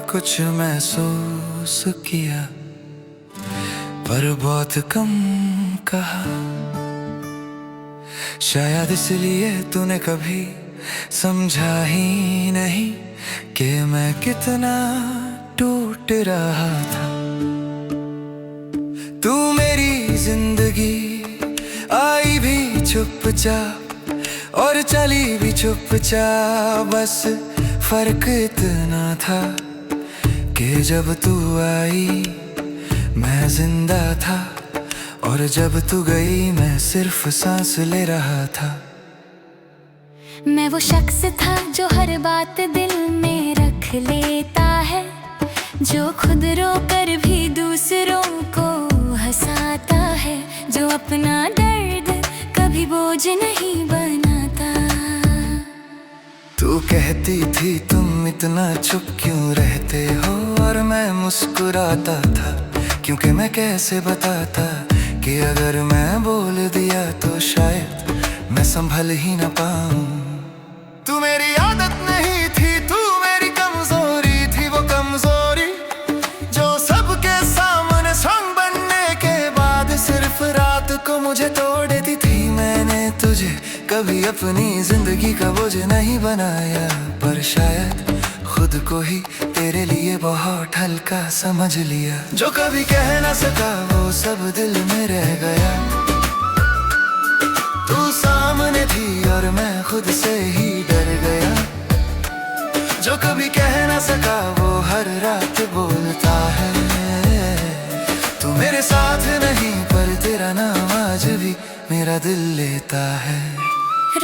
कुछ महसूस किया, पर बहुत कम कहा। शायद इसलिए तूने कभी समझा ही नहीं कि मैं कितना टूट रहा था। तू मेरी जिंदगी आई भी चुपचाप और चली भी चुपचाप, बस फर्क इतना था कि जब तू आई मैं जिंदा था, और जब तू गई मैं सिर्फ सांस ले रहा था। मैं वो शख्स था जो हर बात दिल में रख लेता है, जो खुद रो कर भी दूसरों को हंसाता है, जो अपना दर्द कभी बोझ नहीं बनाता। तू कहती थी तुम इतना चुप क्यों रहते हो, और मैं मुस्कुराता था, क्योंकि मैं कैसे बताता कि अगर मैं बोल दिया तो शायद मैं संभल ही न पाऊं। तू मेरी आदत नहीं थी, तू मेरी कमजोरी थी, वो कमजोरी जो सबके सामने संग बनने के बाद सिर्फ रात को मुझे तोड़ देती थी। मैंने तुझे कभी अपनी जिंदगी का बोझ नहीं बनाया, पर शायद खुद को ही तेरे लिए बहुत हल्का समझ लिया। जो कभी कह न सका वो सब दिल में रह गया। तू सामने थी और मैं खुद से ही डर गया। जो कभी कह न सका वो हर रात बोलता है, तू मेरे साथ नहीं पर तेरा नाम आज भी मेरा दिल लेता है।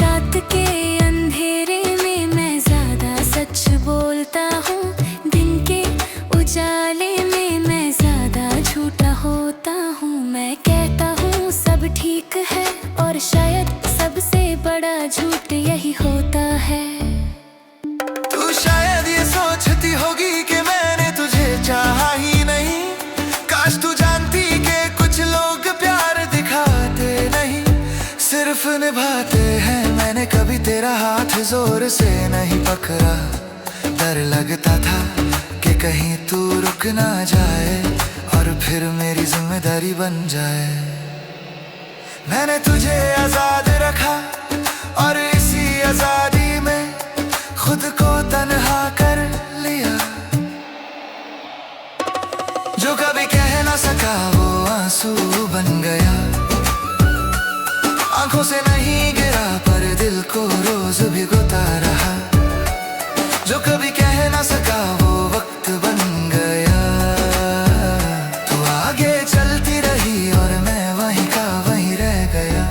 रात के अंधेरे में मैं ज्यादा सच बोलता हूँ, दिन के उजाले में मैं ज्यादा झूठा होता हूँ। मैं कहता हूँ सब ठीक है, और शायद सबसे बड़ा झूठ यही होता है। तू शायद ये सोचती होगी कि मैंने तुझे चाहा ही नहीं, काश तू जानती कि कुछ लोग प्यार दिखाते नहीं, सिर्फ निभाते हैं। मैंने कभी तेरा हाथ जोर से नहीं पकड़ा, डर लगता था कि कहीं तू रुक ना जाए और फिर मेरी जिम्मेदारी बन जाए। मैंने तुझे आजाद रखा और इसी आजादी में खुद को तन्हा कर लिया। जो कभी कह ना सका वो आंसू बन गया, आंखों से नहीं गिरा पर दिल को रोज भिगोता रहा। जो कभी कह ना सका वो वक्त बन गया। तू आगे चलती रही और मैं वहीं का वहीं रह गया।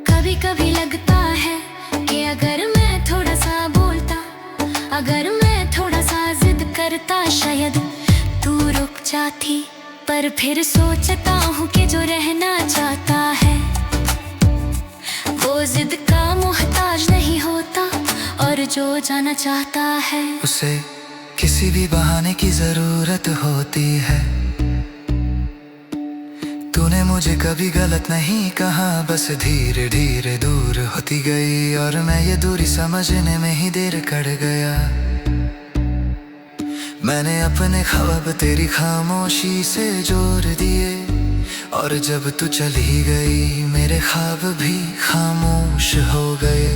कभी कभी लगता है कि अगर मैं थोड़ा सा बोलता, अगर मैं थोड़ा सा जिद करता, शायद तू रुक जाती। पर फिर सोचता हूँ कि जो रहना चाहता है वो जिद का मोहताज नहीं होता, और जो जाना चाहता है उसे किसी भी बहाने की जरूरत होती है। तूने मुझे कभी गलत नहीं कहा, बस धीरे धीरे दूर होती गई, और मैं ये दूरी समझने में ही देर कर गया। मैंने अपने ख्वाब तेरी खामोशी से जोड़ दिए, और जब तू चली गई मेरे ख्वाब भी खामोश हो गए।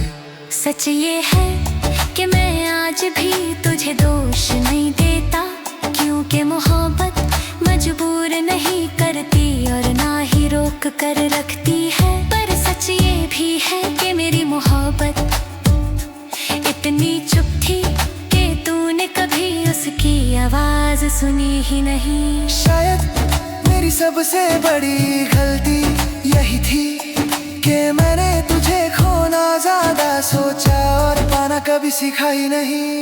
सच ये है कि मैं आज भी तुझे दोष नहीं देता, क्योंकि मोहब्बत मजबूर नहीं करती और ना ही रोक कर रखती है। पर सच ये भी है कि मेरी मोहब्बत इतनी चुप थी कि तूने कभी उसकी आवाज सुनी ही नहीं। शायद मेरी सबसे बड़ी गलती यही थी कि मैंने तुझे खोना ज्यादा सोचा और पाना कभी सीखा ही नहीं।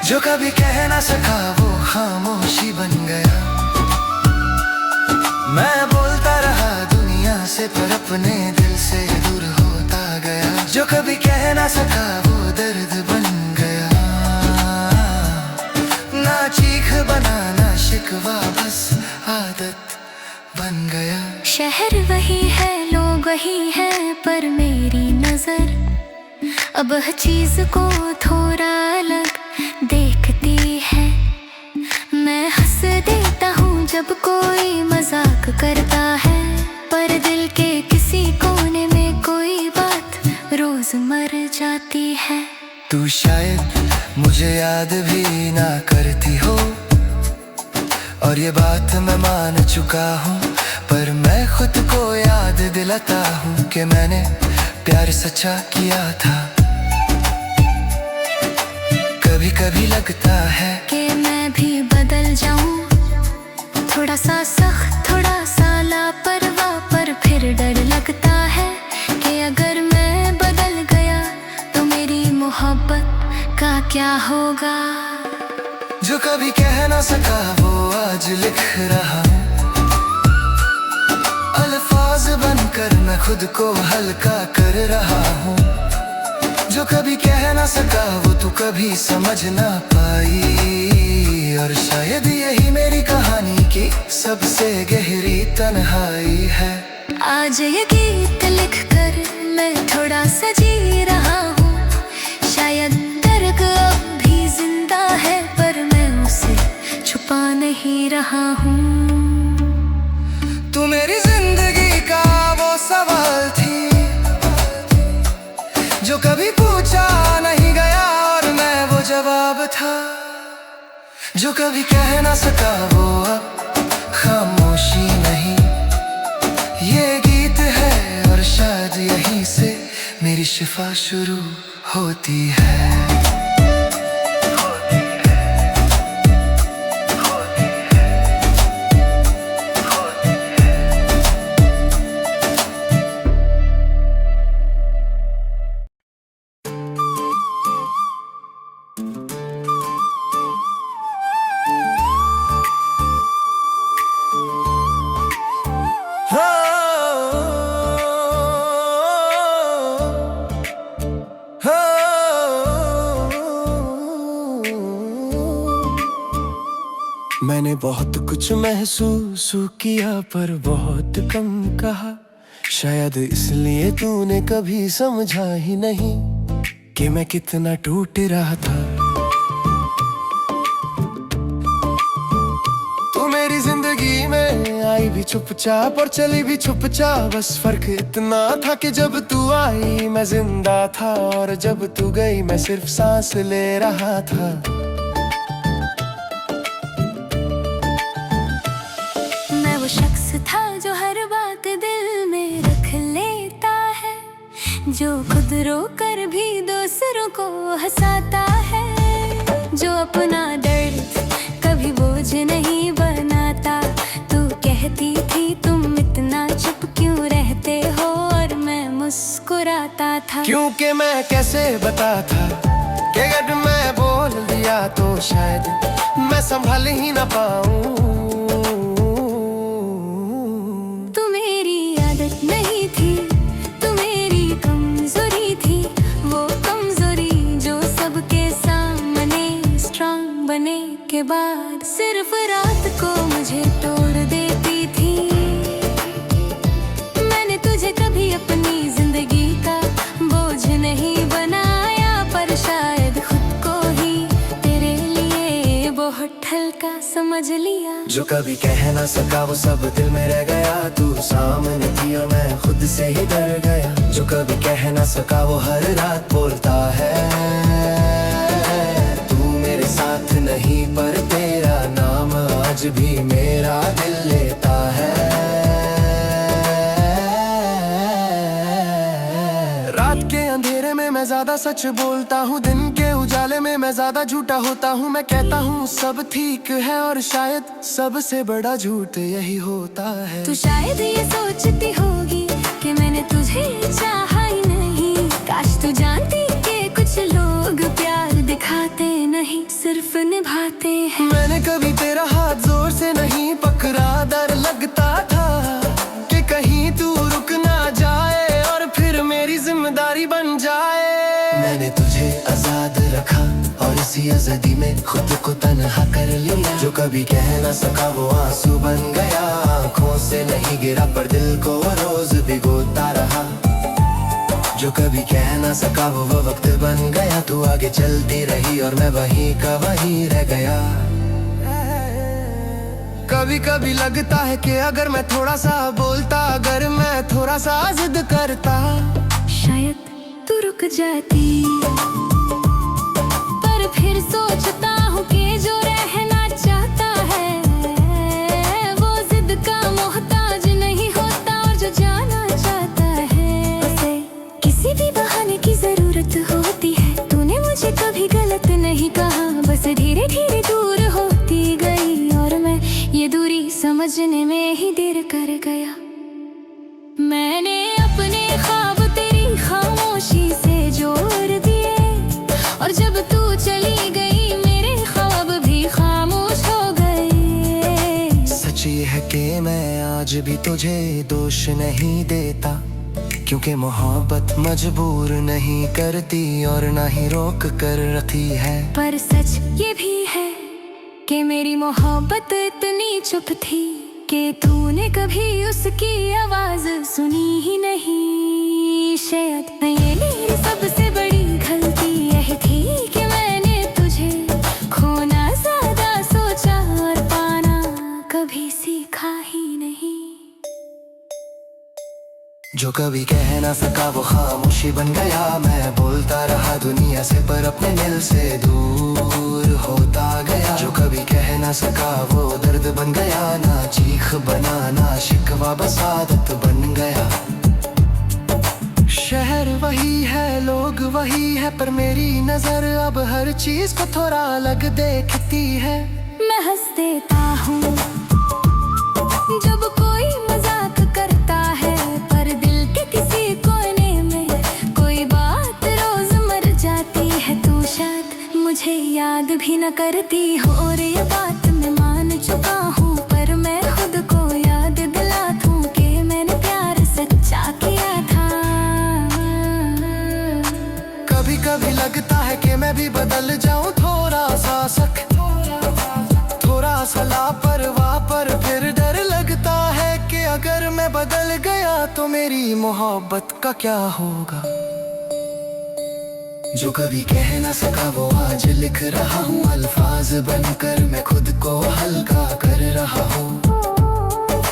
जो कभी कह ना सका वो खामोशी बन गया। मैं बोलता रहा दुनिया से पर अपने दिल से दूर होता गया। जो कभी कह ना सका वो दर्द बन गया। ना चीख बनाना शिकवा बस आदत बन गया। शहर वही है, लोग वही हैं, पर मेरी नजर अब हर चीज को थोड़ा अलग देखती है। मैं हंस देता हूँ जब कोई मजाक करता है, पर दिल के किसी कोने में कोई बात रोज मर जाती है। तू शायद मुझे याद भी ना करती हो, और ये बात मैं मान चुका हूँ, पर मैं खुद को याद दिलाता हूँ कि मैंने प्यार सच्चा किया था। कभी कभी लगता है कि मैं भी बदल जाऊं, थोड़ा सा सख्त थोड़ा सा लापरवाह, पर फिर डर लगता है कि अगर मैं बदल गया तो मेरी मोहब्बत का क्या होगा। जो कभी कह ना सका वो आज लिख रहा हूँ, अल्फाज बनकर मैं खुद को हल्का कर रहा हूँ। जो कभी कह ना सका वो तू कभी समझ ना पाई, और शायद यही मेरी कहानी की सबसे गहरी तन्हाई है। आज ये गीत लिखकर मैं थोड़ा सा जी रहा हूँ, शायद दर्द अब भी जिंदा है, पर मैं उसे छुपा नहीं रहा हूँ। तू मेरी जिंदगी का वो सवाल थी जो कभी पूछा नहीं गया, और मैं वो जवाब था जो कभी कह ना सका वो अब खामोशी नहीं। ये गीत है और शायद यहीं से मेरी शिफा शुरू होती है। मैंने बहुत कुछ महसूस किया पर बहुत कम कहा, शायद इसलिए तूने कभी समझा ही नहीं कि मैं कितना टूट रहा था। तू मेरी जिंदगी में आई भी चुपचाप और चली भी चुपचाप, बस फर्क इतना था कि जब तू आई मैं जिंदा था, और जब तू गई मैं सिर्फ सांस ले रहा था। शख्स था जो हर बात दिल में रख लेता है, जो खुद रो कर भी दूसरों को हंसाता है, जो अपना दर्द कभी बोझ नहीं बनाता। तू कहती थी तुम इतना चुप क्यों रहते हो, और मैं मुस्कुराता था, क्योंकि मैं कैसे बताता कि अगर मैं बोल दिया तो शायद मैं संभाल ही ना पाऊं। नहीं थी तू मेरी कमजोरी थी, वो कमजोरी जो सबके सामने स्ट्रांग बने के बाद सिर्फ रात को मुझे तोड़ देती थी। मैंने तुझे कभी अपनी जिंदगी का बोझ नहीं बनाया, पर शायद खुद को ही तेरे लिए बहुत हल्का समझ लिया। जो कभी कह ना सका वो सब दिल में रह गया, तू सामने थी और मैं खुद से ही डर गया। जो कभी कह ना सका वो हर रात बोलता है, तू मेरे साथ नहीं पर तेरा नाम आज भी मेरा दिल लेता है। रात के अंधेरे में मैं ज्यादा सच बोलता हूँ, दिन के उजाले में मैं ज्यादा झूठा होता हूँ। मैं कहता हूँ सब ठीक है और शायद सबसे बड़ा झूठ यही होता है। तू शायद ये सोचती होगी कि मैंने तुझे चाहा ही नहीं, काश तू जानती कि कुछ लोग प्यार दिखाते नहीं सिर्फ निभाते हैं। मैंने कभी तेरा हाथ जोर से नहीं पकड़ा, डर लगता था कि कहीं तू रुक ना जाए और फिर मेरी जिम्मेदारी बन जाए। मैंने तुझे आजाद रखा और इसी आजादी में खुद को तन्हा कर लिया। जो कभी कह ना सका वो आंसू बन गया, आंखों से नहीं गिरा पर दिल को रोज भिगोता रहा। जो कभी कह ना सका वो वक्त बन गया। तू आगे चलती रही और मैं वहीं का वहीं रह गया। कभी कभी लगता है कि अगर मैं थोड़ा सा बोलता, अगर मैं थोड़ा सा जिद करता, शायद तू रुक जाती। पर फिर सोचता हूँ कि जो रहना चाहता है वो जिद का मोहताज नहीं होता, और जो जाना चाहता है उसे किसी भी बहाने की जरूरत होती है। तूने मुझे कभी गलत नहीं कहा, बस धीरे धीरे दूर होती गई, और मैं ये दूरी समझने में ही देर कर गया। मैंने अपने ख्वाब तेरी खामोशी से जोड़ दिए, और जब तू चली गई मेरे ख्वाब भी खामोश हो गए। सच ये है कि मैं आज भी तुझे दोष नहीं देता, क्योंकि मोहब्बत मजबूर नहीं करती और ना ही रोक कर रखती है। पर सच ये भी है कि मेरी मोहब्बत इतनी चुप थी कि तूने कभी उसकी आवाज सुनी ही नहीं। शायद ये मेरी सबसे बड़ी गलती यही थी कि मैंने तुझे खोना ज्यादा सोचा और पाना कभी सीखा ही नहीं। जो कभी कह ना सका वो खामोशी बन गया। मैं बोलता रहा दुनिया से पर अपने दिल से दूर होता गया। जो कभी कह ना सका वो दर्द बन गया, ना चीख बना ना शिकवा बस आदत बन गया। शहर वही है, लोग वही है, पर मेरी नजर अब हर चीज को थोड़ा अलग देखती है। मैं हंस देता हूँ जब कोई मजाक करता है, पर दिल के किसी कोने में कोई बात रोज मर जाती है। तू शायद मुझे याद भी न करती हो, और ये बात मैं मान चुका हूँ, पर मैं खुद को याद दिलाता कि मैंने प्यार सच्चा किया था। कभी कभी लगता है कि मैं भी बदल जाऊं, थोड़ा सा शक, थोड़ा सा लापरवाह, पर फिर डर लगता है कि अगर मैं बदल गया तो मेरी मोहब्बत का क्या होगा। जो कभी कह ना सका वो आज लिख रहा हूँ, अल्फाज बनकर मैं खुद को हल्का कर रहा हूँ।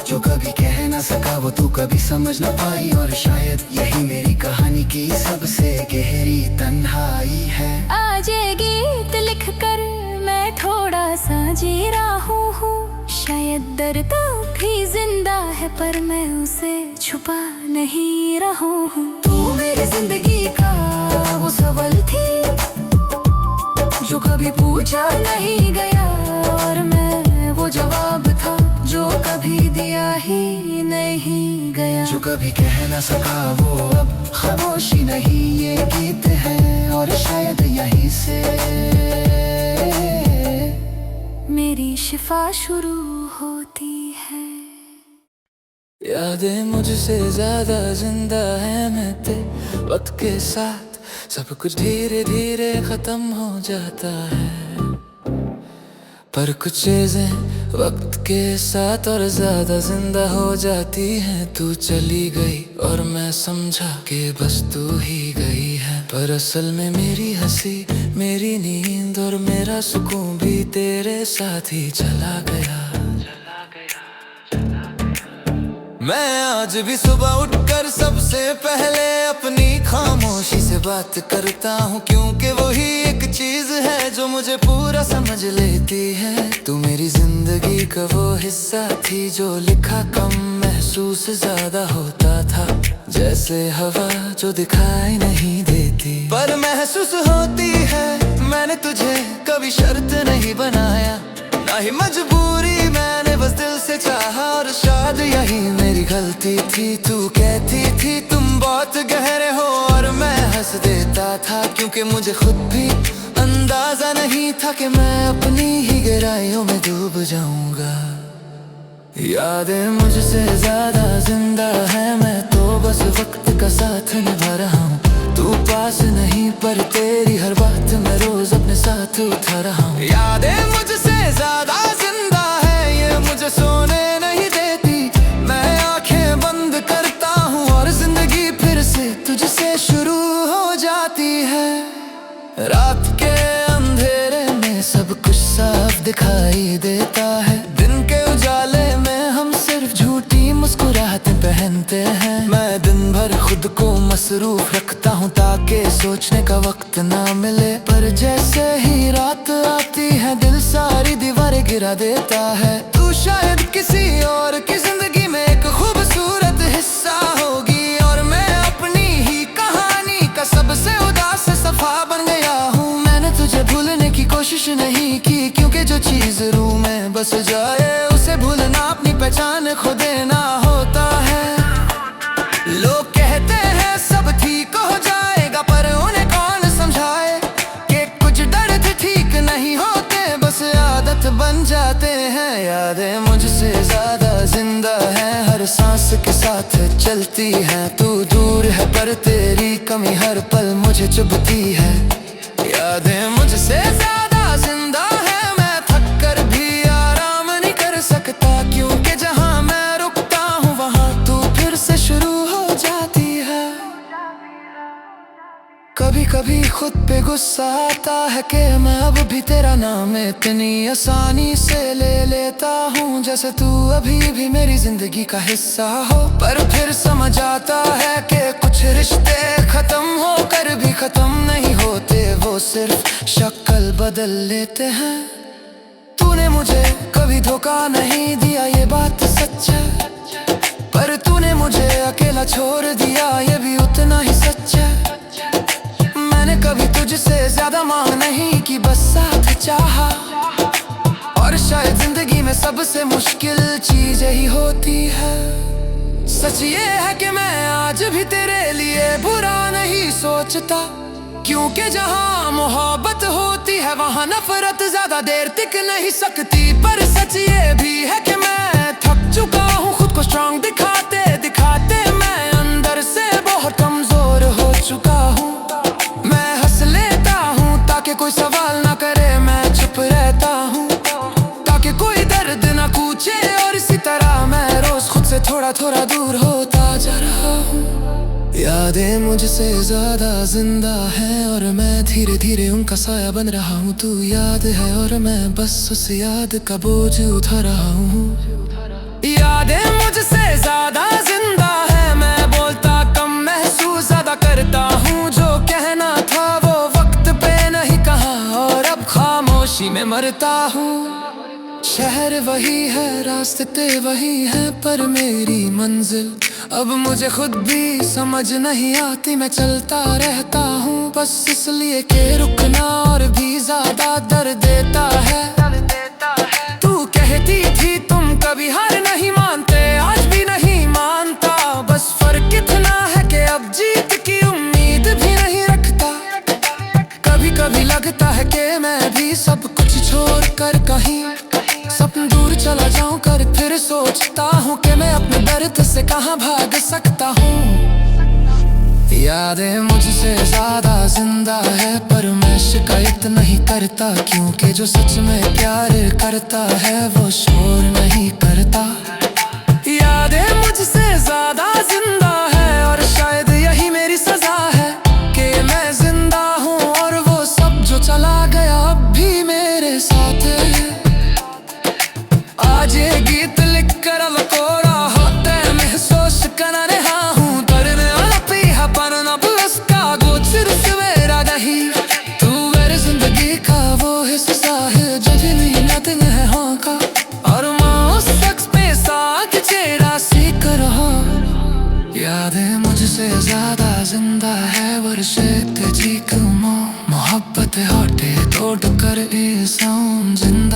जो कभी कह ना सका वो तू कभी समझ ना पाई, और शायद यही मेरी कहानी की सबसे गहरी तन्हाई है। आज ये गीत लिख कर मैं थोड़ा सा जी रहा हूँ। शायद दर्द भी जिंदा है, पर मैं उसे छुपा नहीं रहा हूँ। तू मेरी जिंदगी का वो सवाल थी जो कभी पूछा नहीं गया, और मैं वो जवाब था जो कभी दिया ही नहीं गया। जो कभी कह ना सका वो अब खामोशी नहीं ये गीत है, और शायद यहीं से मेरी शिफा शुरू होती है। यादें मुझसे ज्यादा जिंदा है, मैं तेरे वक्त के साथ सब कुछ धीरे धीरे खत्म हो जाता है। पर कुछ चीजें वक्त के साथ और ज्यादा जिंदा हो जाती हैं। तू चली गई और मैं समझा कि बस तू ही गई है, पर असल में मेरी हंसी, मेरी नींद और मेरा सुकून भी तेरे साथ ही चला गया। मैं आज भी सुबह उठकर सबसे पहले अपनी खामोशी से बात करता हूँ, क्योंकि वही एक चीज है जो मुझे पूरा समझ लेती है। तू मेरी जिंदगी का वो हिस्सा थी जो लिखा कम महसूस ज्यादा होता था, जैसे हवा जो दिखाई नहीं देती पर महसूस होती है। मैंने तुझे कभी शर्त नहीं बनाया, ना ही मजबूरी, मैंने बस दिल से चाहा, और शायद यही मेरी गलती थी। तू कहती थी तुम बहुत गहरे हो और मैं हंस देता था, क्योंकि मुझे खुद भी अंदाजा नहीं था कि मैं अपनी ही गहराइयों में डूब जाऊंगा। यादें मुझसे ज्यादा जिंदा है, मैं तो बस वक्त का साथ निभा रहा हूँ। तू पास नहीं पर तेरी हर बात मैं रोज अपने साथ उठा रहा हूँ। यादें मुझसे ज्यादा जिंदा है, ये मुझे सोने नहीं देती। मैं आंखें बंद करता हूँ और जिंदगी फिर से तुझसे शुरू साफ दिखाई देता है। दिन के उजाले में हम सिर्फ झूठी मुस्कुराहटें पहनते हैं। मैं दिन भर खुद को मसरूफ रखता हूँ ताकि सोचने का वक्त ना मिले, पर जैसे ही रात आती है दिल सारी दीवारें गिरा देता है। तू शायद किसी और की जिंदगी में एक खूबसूरत हिस्सा होगी, और मैं अपनी ही कहानी का सबसे उदास सफा बन गया हूँ। मैंने तुझे भूलने की कोशिश नहीं की, क्योंकि जो चीज रूह में बस जाए उसे भूलना अपनी पहचान खो देना होता है। लोग कहते हैं सब ठीक हो जाएगा, पर उन्हें कौन समझाए कि कुछ दर्द ठीक नहीं होते, बस आदत बन जाते हैं। यादें मुझसे ज्यादा जिंदा है, हर सांस के साथ चलती है। तू दूर है पर तेरी कमी हर पल मुझे चुभती है। यादें मुझसे ज्यादा जिंदा है, मैं थक कर भी आराम नहीं कर सकता, क्योंकि जहां मैं रुकता हूँ वहां तू फिर से शुरू हो जाती है। कभी कभी खुद पे गुस्सा आता है कि मैं अब भी तेरा नाम इतनी आसानी से ले लेता हूँ, जैसे तू अभी भी मेरी जिंदगी का हिस्सा हो। पर फिर समझ आता है कि कुछ रिश्ते खत्म होकर भी खत्म नहीं होते, वो सिर्फ शक्ल बदल लेते हैं। तूने मुझे कभी धोखा नहीं दिया, ये बात सच है, पर तूने मुझे अकेला छोड़ दिया, ये भी उतना ही सच है। मैंने कभी तुझसे ज्यादा मांग नहीं की, बस साथ चाहा, और शायद जिंदगी में सबसे मुश्किल चीज यही होती है। सच ये है कि मैं आज भी तेरे लिए बुरा नहीं सोचता, क्योंकि जहां मोहब्बत होती है वहां नफरत ज्यादा देर टिक नहीं सकती। पर सच ये भी है कि मैं थक चुका हूँ खुद को स्ट्रांग दिखाते दिखाते, मैं अंदर से बहुत कमजोर हो चुका हूँ। मैं हंस लेता हूँ ताकि कोई सवाल ना करे, मैं चुप रहता हूँ ताकि कोई दर्द ना पूछे, और इसी तरह मैं रोज खुद से थोड़ा थोड़ा दूर होता जा रहा हूँ। यादें मुझसे ज्यादा जिंदा हैं, और मैं धीरे धीरे उनका साया बन रहा हूँ। तू याद है और मैं बस उस याद का बोझ उठा रहा हूँ। यादें मुझसे ज्यादा जिंदा है, मैं बोलता कम महसूस ज्यादा करता हूँ। जो कहना था वो वक्त पे नहीं कहा, और अब खामोशी में मरता हूँ। शहर वही है, रास्ते वही हैं, पर मेरी मंजिल अब मुझे खुद भी समझ नहीं आती। मैं चलता रहता हूँ बस इसलिए कि रुकना और भी ज्यादा दर्द देता है। तू कहती थी तुम कभी हार नहीं मानते, आज भी नहीं मानता, बस फर्क इतना है कि अब जीत की उम्मीद भी नहीं रखता। कभी कभी लगता है कि मैं भी सब कुछ छोड़ कर कहीं सपन दूर चला जाऊं कर, फिर सोचता हूँ कि मैं अपने दर्द से कहाँ भाग सकता हूँ। यादें मुझसे ज्यादा जिंदा है, पर मैं शिकायत नहीं करता, क्योंकि जो सच में प्यार करता है वो शोर नहीं करता। यादें मुझसे ज्यादा जिंदा है, और शायद यही मेरी सजा है कि मैं जिंदा हूँ, और वो सब जो चला गया अब भी मेरे साथ है। आज ये गीत लिख कर अब कोरा होता है, महसूस करना रहा हूँ दर्द अलपी है, पर अब उसका गोद फिर सवेरा नहीं। तू मेरी जिंदगी का वो हिस्सा है जो भी नहीं नथिंग है हाँ का, और मैं उस शख्स पे साथ चेहरा सीख रहा। यादें मुझसे ज्यादा जिंदा है, वर्षे के चीख मोहब्बत हटे तोड़ कर इस जिंदा